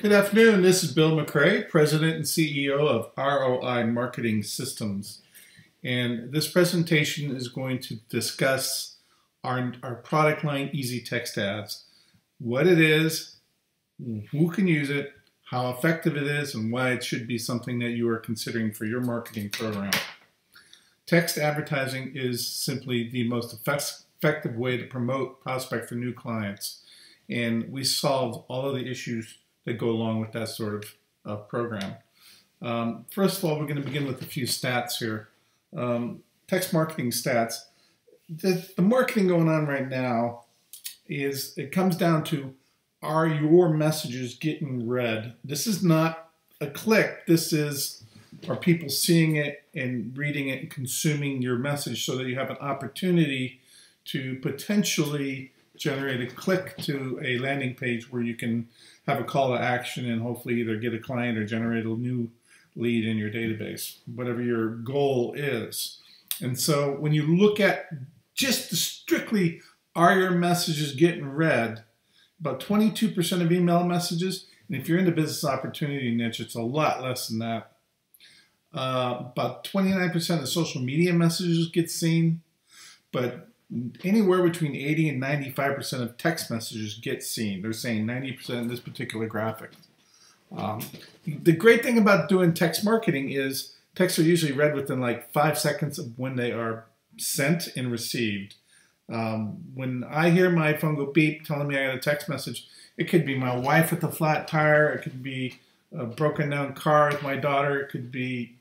Good afternoon. This is Bill McCrae, President and CEO of ROI Marketing Systems. And this presentation is going to discuss our product line, Easy Text Ads, what it is, who can use it, how effective it is, and why it should be something that you are considering for your marketing program. Text advertising is simply the most effective way to promote, prospect for new clients. And we solve all of the issues that go along with that sort of program. First of all, we're going to begin with a few stats here. Text marketing stats. The marketing going on right now it comes down to, are your messages getting read? This is not a click. This is, are people seeing it and reading it and consuming your message so that you have an opportunity to potentially generate a click to a landing page where you can have a call to action and hopefully either get a client or generate a new lead in your database, whatever your goal is. And so when you look at just strictly, are your messages getting read, about 22% of email messages, and if you're in the business opportunity niche, it's a lot less than that. About 29% of social media messages get seen, but anywhere between 80 and 95% of text messages get seen. They're saying 90% in this particular graphic. The great thing about doing text marketing is texts are usually read within like 5 seconds of when they are sent and received. When I hear my phone go beep telling me I got a text message, it could be my wife with a flat tire, it could be a broken down car with my daughter, it could be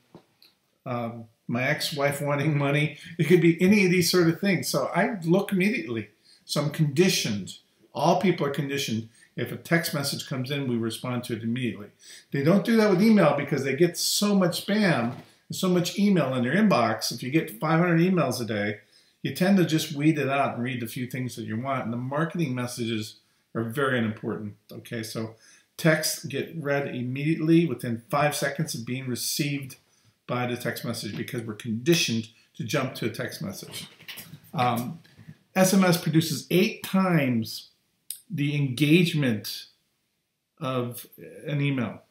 my ex-wife wanting money. It could be any of these sort of things. So I look immediately. So I'm conditioned. All people are conditioned. If a text message comes in, we respond to it immediately. They don't do that with email because they get so much spam and so much email in their inbox. If you get 500 emails a day, you tend to just weed it out and read the few things that you want. And the marketing messages are very important. Okay, so texts get read immediately within 5 seconds of being received by the text message because we're conditioned to jump to a text message. SMS produces 8 times the engagement of an email.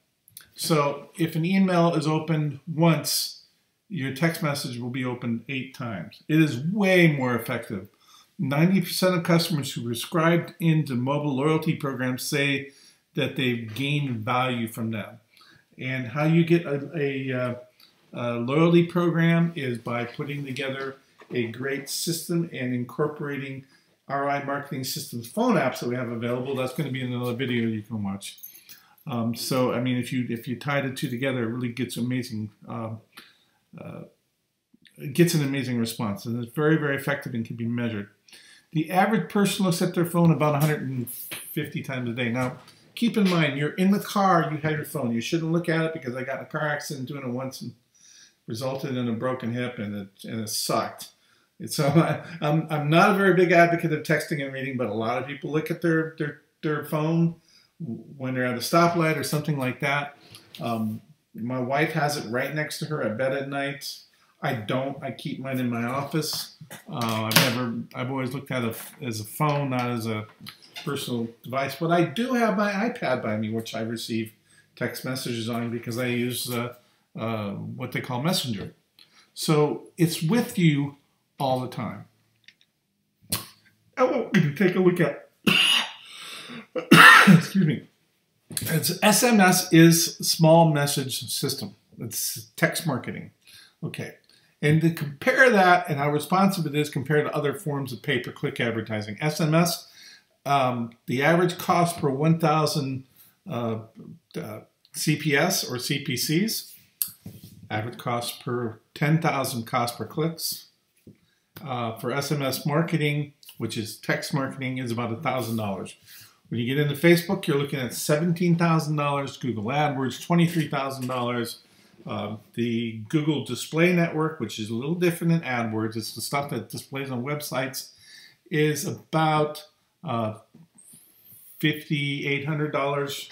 So if an email is opened once, your text message will be opened 8 times. It is way more effective. 90% of customers who prescribed into mobile loyalty programs say that they've gained value from them. And how you get a loyalty program is by putting together a great system and incorporating ROI Marketing Systems phone apps that we have available. That's going to be in another video you can watch. So, I mean, if you tie the two together, it really gets amazing. It gets an amazing response, and it's very, very effective and can be measured. The average person looks at their phone about 150 times a day. Now, keep in mind, you're in the car, you have your phone. You shouldn't look at it because I got in a car accident doing it once and resulted in a broken hip, and it sucked. And so I'm not a very big advocate of texting and reading, but a lot of people look at their phone when they're at a stoplight or something like that. My wife has it right next to her at bed at night. I don't. I keep mine in my office. I've always looked at it as a phone, not as a personal device. But I do have my iPad by me, which I receive text messages on because I use what they call Messenger. So it's with you all the time. And what we can take a look at, excuse me, SMS is small message system. It's text marketing. Okay. And to compare that and how responsive it is compared to other forms of pay-per-click advertising. SMS, the average cost per 1,000 CPS or CPCs, average cost per 10,000 cost per clicks. For SMS marketing, which is text marketing, is about $1,000. When you get into Facebook, you're looking at $17,000. Google AdWords, $23,000. The Google Display Network, which is a little different than AdWords, it's the stuff that displays on websites, is about $5,800.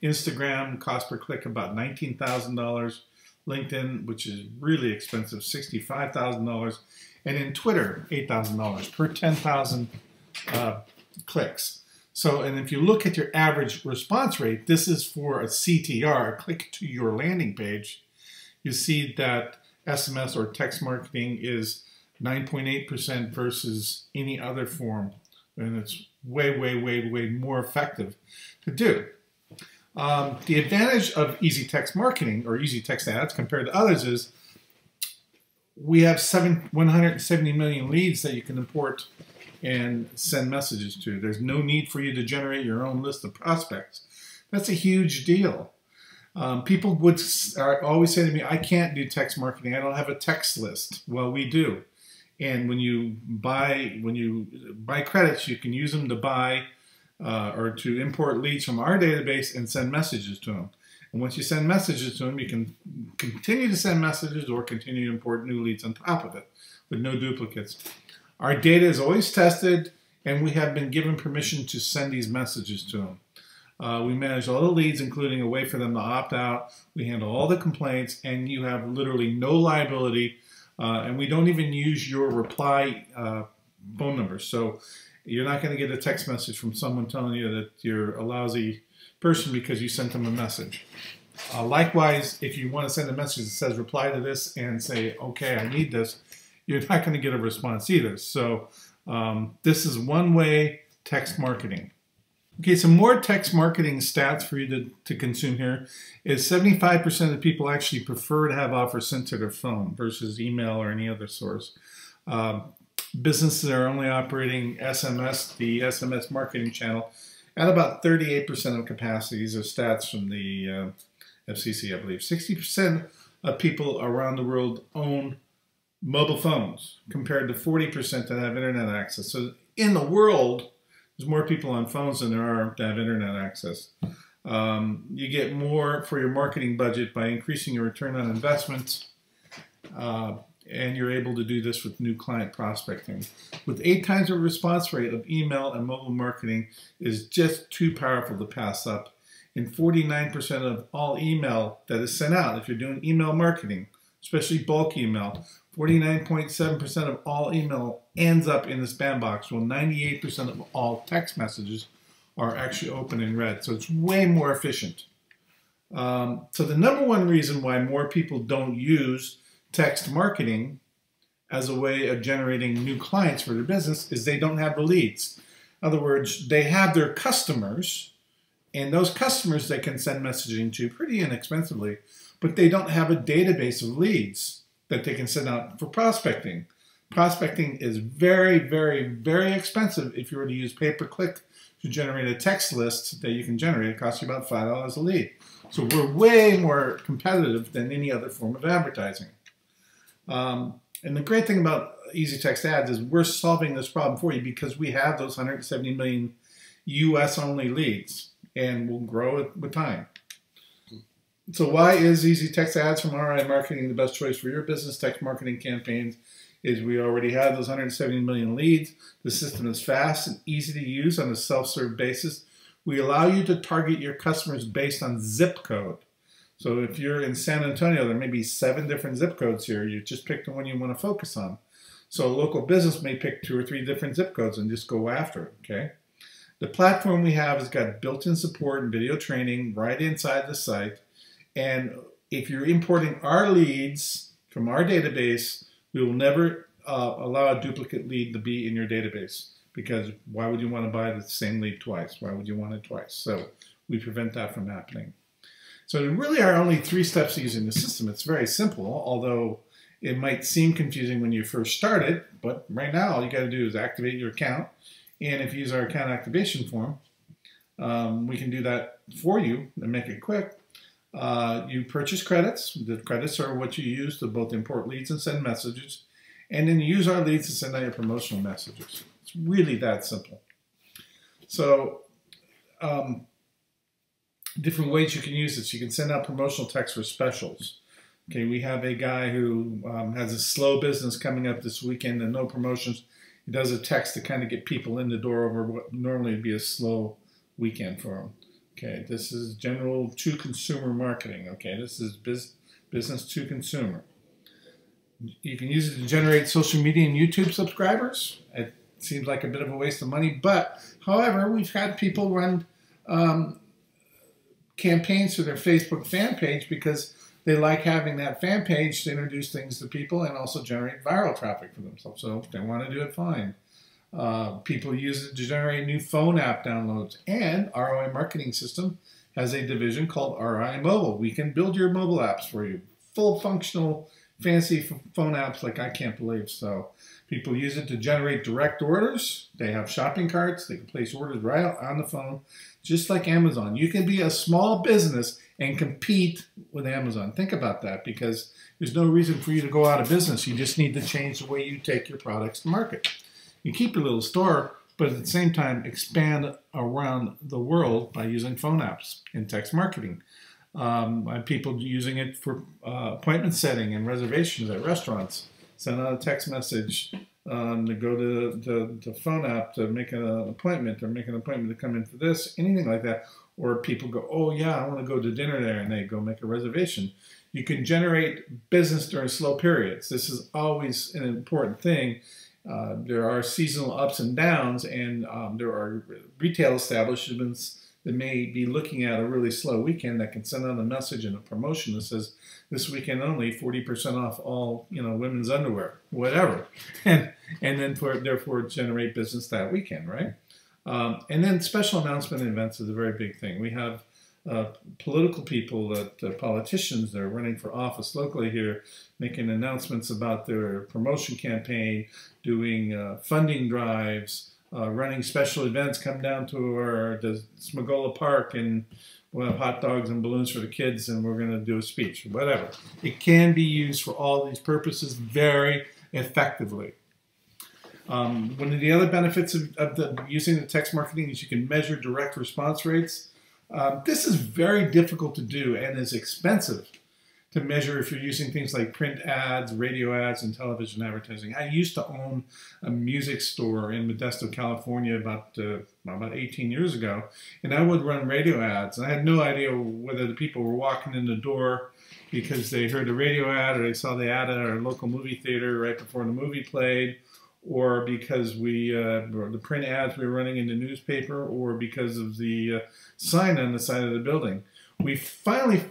Instagram, cost per click about $19,000. LinkedIn, which is really expensive, $65,000. And in Twitter, $8,000 per 10,000 clicks. So, and if you look at your average response rate, this is for a CTR, a click to your landing page, you see that SMS or text marketing is 9.8% versus any other form. And it's way, way, way, way more effective to do. The advantage of easy text marketing or easy text ads compared to others is we have 170 million leads that you can import and send messages to. There's no need for you to generate your own list of prospects. That's a huge deal. People would always say to me, I can't do text marketing. I don't have a text list. Well, we do. And when you buy credits, you can use them to buy or to import leads from our database and send messages to them. And once you send messages to them, you can continue to send messages or continue to import new leads on top of it with no duplicates. Our data is always tested, and we have been given permission to send these messages to them. We manage all the leads, including a way for them to opt out. We handle all the complaints, and you have literally no liability. And we don't even use your reply phone number. So you're not going to get a text message from someone telling you that you're a lousy person because you sent them a message. Likewise, if you want to send a message that says reply to this and say, okay, I need this, you're not going to get a response either. So this is one-way text marketing. Okay, some more text marketing stats for you to consume here is 75% of people actually prefer to have offers sent to their phone versus email or any other source. Businesses are only operating SMS, the SMS marketing channel, at about 38% of capacity. These are stats from the FCC, I believe. 60% of people around the world own mobile phones compared to 40% that have internet access. So in the world, there's more people on phones than there are to have internet access. You get more for your marketing budget by increasing your return on investment, and you're able to do this with new client prospecting. With 8 times the response rate of email and mobile marketing is just too powerful to pass up. And 49% of all email that is sent out, if you're doing email marketing, especially bulk email, 49.7% of all email ends up in the spam box, while 98% of all text messages are actually open and read. So it's way more efficient. So the number one reason why more people don't use text marketing as a way of generating new clients for their business is they don't have the leads. In other words, they have their customers, and those customers they can send messaging to pretty inexpensively, but they don't have a database of leads that they can send out for prospecting. Prospecting is very, very, very expensive if you were to use pay-per-click to generate a text list that you can generate. It costs you about $5 a lead. So we're way more competitive than any other form of advertising. And the great thing about Easy Text Ads is we're solving this problem for you because we have those 170 million US-only leads, and we'll grow it with time. So why is Easy Text Ads from ROI Marketing the best choice for your business text marketing campaigns? Is we already have those 170 million leads. The system is fast and easy to use on a self-serve basis. We allow you to target your customers based on zip code. So if you're in San Antonio, there may be 7 different zip codes here. You just pick the one you want to focus on. So a local business may pick 2 or 3 different zip codes and just go after it, okay? The platform we have has got built-in support and video training right inside the site. And if you're importing our leads from our database, we will never allow a duplicate lead to be in your database, because why would you want to buy the same lead twice? Why would you want it twice? So we prevent that from happening. So there really are only 3 steps to using the system. It's very simple, although it might seem confusing when you first start it, but right now all you got to do is activate your account. And if you use our account activation form, we can do that for you and make it quick. You purchase credits. The credits are what you use to both import leads and send messages. And then you use our leads to send out your promotional messages. It's really that simple. So different ways you can use this. You can send out promotional text for specials. Okay, we have a guy who has a slow business coming up this weekend and no promotions. He does a text to kind of get people in the door over what normally would be a slow weekend for him. Okay, this is general to consumer marketing. Okay, this is business to consumer. You can use it to generate social media and YouTube subscribers. seems like a bit of a waste of money. But, however, we've had people run campaigns to their Facebook fan page because they like having that fan page to introduce things to people and also generate viral traffic for themselves. So if they want to do it, fine. People use it to generate new phone app downloads. And ROI Marketing System has a division called ROI Mobile. We can build your mobile apps for you. Full functional, fancy phone apps like I can't believe. So people use it to generate direct orders. They have shopping carts. They can place orders right on the phone, just like Amazon. You can be a small business and compete with Amazon. Think about that, because there's no reason for you to go out of business. You just need to change the way you take your products to market. You keep your little store, but at the same time expand around the world by using phone apps and text marketing. People using it for appointment setting and reservations at restaurants. Send out a text message to go to the phone app to make an appointment, or make an appointment to come in for this, anything like that. Or people go, oh yeah, I want to go to dinner there, and they go make a reservation. You can generate business during slow periods. This is always an important thing. There are seasonal ups and downs, and there are retail establishments that may be looking at a really slow weekend that can send out a message and a promotion that says, this weekend only 40% off all, women's underwear, whatever, and then therefore generate business that weekend, right? And then special announcement events is a very big thing. We have political people, politicians that are running for office locally here, making announcements about their promotion campaign, doing funding drives, running special events. Come down to the Smagola Park and we'll have hot dogs and balloons for the kids, and we're going to do a speech, whatever. It can be used for all these purposes very effectively. One of the other benefits of using the text marketing is you can measure direct response rates. This is very difficult to do and is expensive to measure if you're using things like print ads, radio ads, and television advertising. I used to own a music store in Modesto, California about 18 years ago, and I would run radio ads. And I had no idea whether the people were walking in the door because they heard the radio ad or they saw the ad at our local movie theater right before the movie played, or because the print ads we were running in the newspaper, or because of the sign on the side of the building. We finally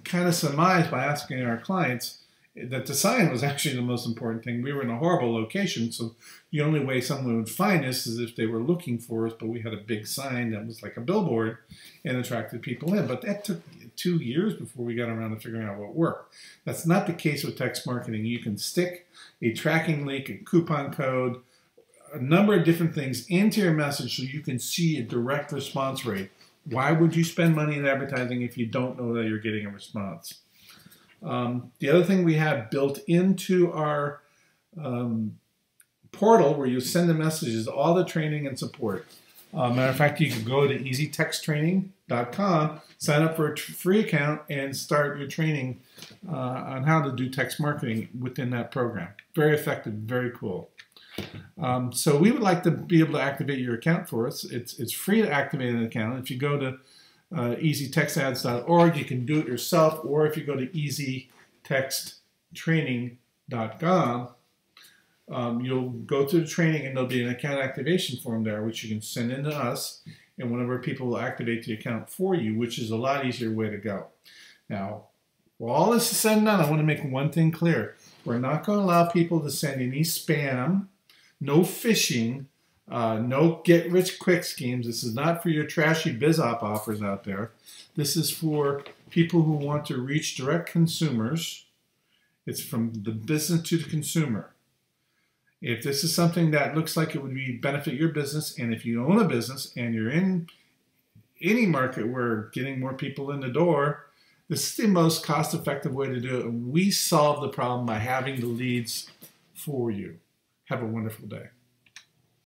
kind of surmised by asking our clients that the sign was actually the most important thing. We were in a horrible location, so the only way someone would find us is if they were looking for us, but we had a big sign that was like a billboard and attracted people in. But that took 2 years before we got around to figuring out what worked. That's not the case with text marketing. You can stick a tracking link, a coupon code, a number of different things into your message so you can see a direct response rate. Why would you spend money in advertising if you don't know that you're getting a response? The other thing we have built into our portal where you send the messages, all the training and support. Matter of fact, you can go to easytexttraining.com, sign up for a free account, and start your training on how to do text marketing within that program. Very effective, very cool. So we would like to be able to activate your account for us. It's free to activate an account. If you go to easytextads.org, you can do it yourself, or if you go to easytexttraining.com, you'll go through the training and there'll be an account activation form there, which you can send in to us, and one of our people will activate the account for you, which is a lot easier way to go. Now, while all this is said and done, I want to make one thing clear. We're not going to allow people to send any spam, no phishing, no get-rich-quick schemes. This is not for your trashy BizOp offers out there. This is for people who want to reach direct consumers. It's from the business to the consumer. If this is something that looks like it would benefit your business, and if you own a business and you're in any market where getting more people in the door, this is the most cost-effective way to do it. And we solve the problem by having the leads for you. Have a wonderful day.